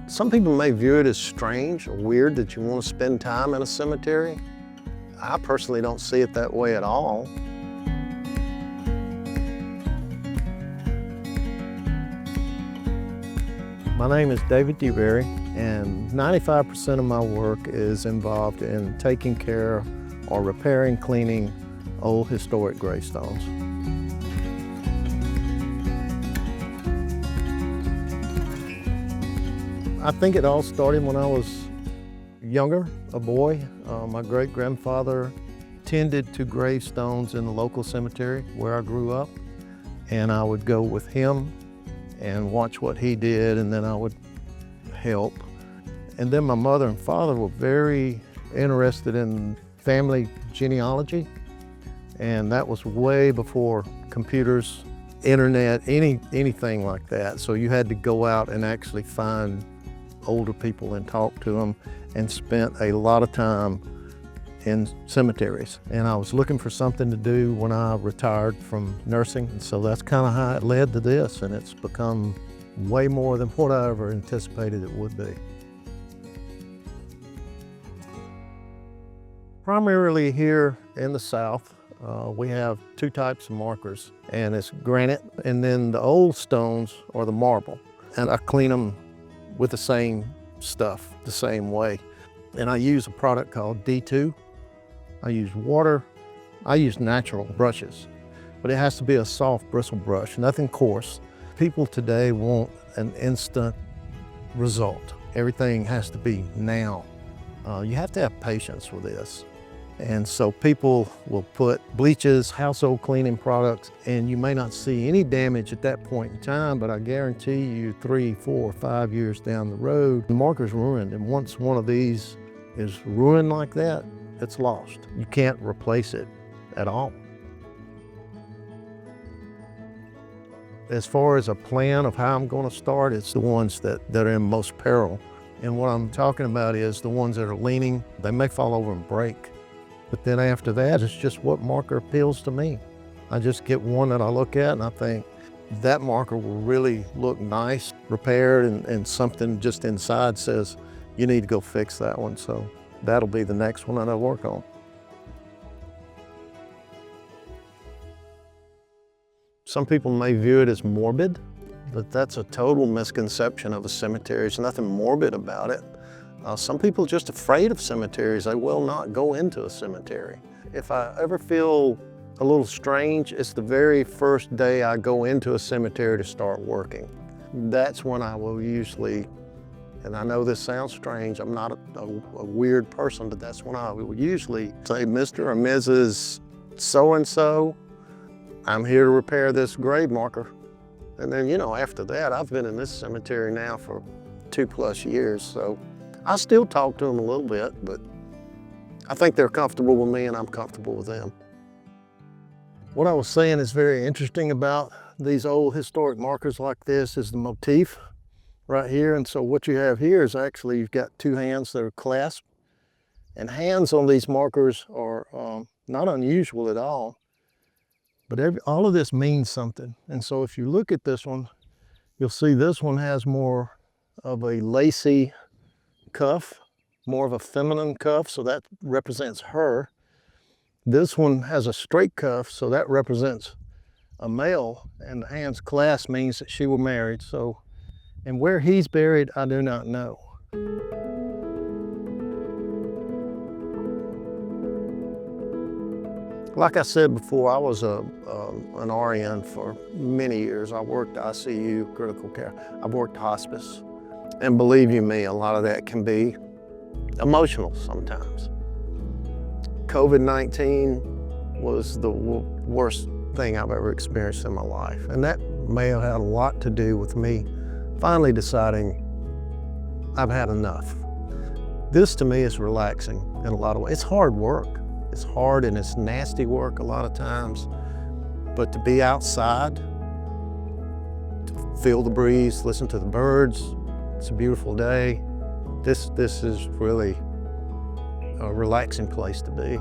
Some people may view it as strange or weird that you want to spend time in a cemetery. I personally don't see it that way at all. My name is David Dewberry, and 95% of my work is involved in taking care or repairing, cleaning old historic gravestones. I think it all started when I was younger, a boy. My great-grandfather tended to gravestones in the local cemetery where I grew up, and I would go with him and watch what he did, and then I would help. And then my mother and father were very interested in family genealogy, and that was way before computers, internet, anything like that. So you had to go out and actually find older people and talk to them, and spent a lot of time in cemeteries. And I was looking for something to do when I retired from nursing, and so that's kind of how it led to this, and it's become way more than what I ever anticipated it would be. Primarily here in the South, we have two types of markers, and it's granite, and then the old stones are the marble. And I clean them with the same stuff, the same way. And I use a product called D2. I use water, I use natural brushes, but it has to be a soft bristle brush, nothing coarse. People today want an instant result. Everything has to be now. You have to have patience with this. And so people will put bleaches, household cleaning products, and you may not see any damage at that point in time, but I guarantee you 3, 4, 5 years down the road, the marker's ruined. And once one of these is ruined like that, it's lost. You can't replace it at all. As far as a plan of how I'm going to start, it's the ones that are in most peril. And what I'm talking about is the ones that are leaning. They may fall over and break. But then after that, it's just what marker appeals to me. I just get one that I look at and I think that marker will really look nice, repaired, and something just inside says, you need to go fix that one. So that'll be the next one that I work on. Some people may view it as morbid, but that's a total misconception of a cemetery. There's nothing morbid about it. Some people are just afraid of cemeteries. They will not go into a cemetery. If I ever feel a little strange, it's the very first day I go into a cemetery to start working. That's when I will usually, and I know this sounds strange, I'm not a weird person, but that's when I will usually say, Mr. or Mrs. So-and-so, I'm here to repair this grave marker. And then, you know, after that, I've been in this cemetery now for 2+ years, so I still talk to them a little bit, but I think they're comfortable with me and I'm comfortable with them. What I was saying is very interesting about these old historic markers like this is the motif right here. And so what you have here is actually you've got two hands that are clasped, and hands on these markers are not unusual at all, but all of this means something. And so if you look at this one, you'll see this one has more of a lacy cuff, more of a feminine cuff, so that represents her. This one has a straight cuff, so that represents a male, and the hands clasped means that she was married. So, and where he's buried, I do not know. Like I said before, I was an RN for many years. I worked ICU, critical care. I've worked hospice. And believe you me, a lot of that can be emotional sometimes. COVID-19 was the worst thing I've ever experienced in my life. And that may have had a lot to do with me finally deciding I've had enough. This to me is relaxing in a lot of ways. It's hard work. It's hard and it's nasty work a lot of times. But to be outside, to feel the breeze, listen to the birds, it's a beautiful day. This is really a relaxing place to be.